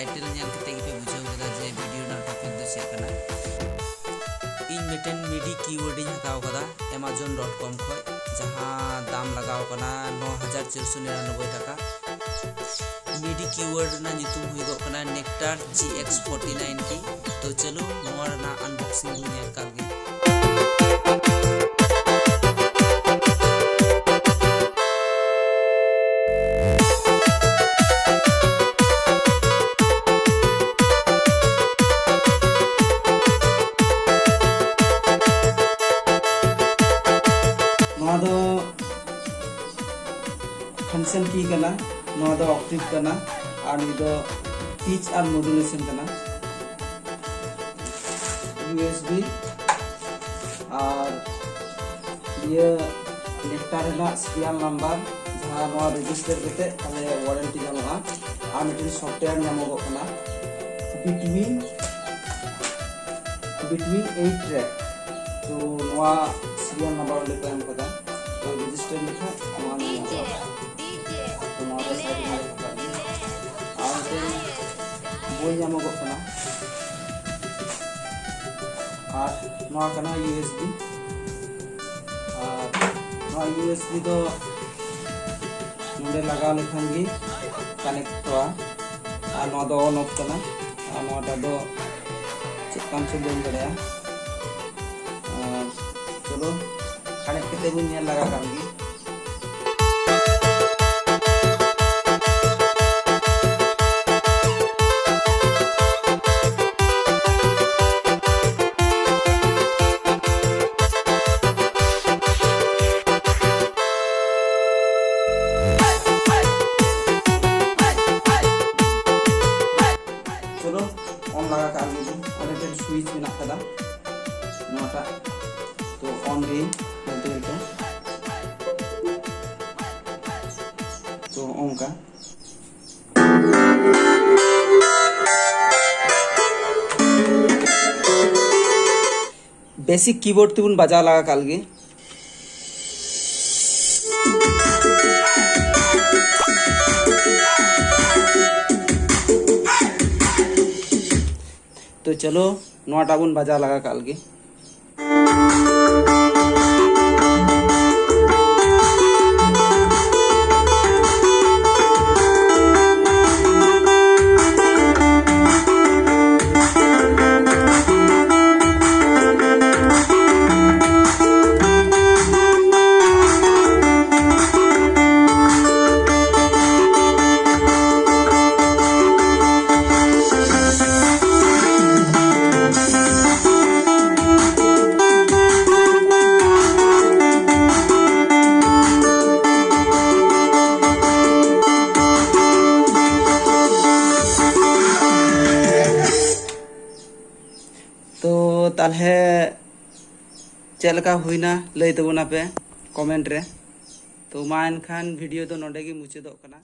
Title nail कते पे बुझाव कदा जे वीडियो ना टॉपिक दो चेक करना इन मिटन मिडी कीवर्ड इन हताव कदा amazon.com खय जहां दाम लगाव कना 9499 टाका मिडी कीवर्ड ना नितुम हुइगो कना नेक्टार GX49 की। तो चलो नोआ ना अनबॉक्सिंग दो नेल कागे फंक्शन की करना ऑक्टिव करना और पिच और मॉड्यूलेशन करना यूएसबी और ये नेक्टार सीरियल नंबर जहाँ रजिस्टर करते वारंटी नामा और मिट्टी सॉफ्टवेयर नामों बिटवीन 8 ट्रैक तो सीरियल नंबर लेकर हम पता तो रजिस्टर लिखा बोई नामोगोना और यूएसबी और यूएसबी तो लगा लेखान गी कनेक्ट और ऑन ऑफ करना और चेकान से बन दड़ा चलो कनेक्ट करते बन लगा गी चलो ऑन लगा कर लीजिए स्विच में कदा नोटा तो ऑन गे बोलते तो ऑन का बेसिक कीबोर्ड तुम बजा लगा काल गे तो चलो नोटा बुन बजा लगा काल गे तो ताले चलका हुईना लई तबुना पे कमेंट रे तो मा एनखान वीडियो तो नोडे गे मुचादोग कना।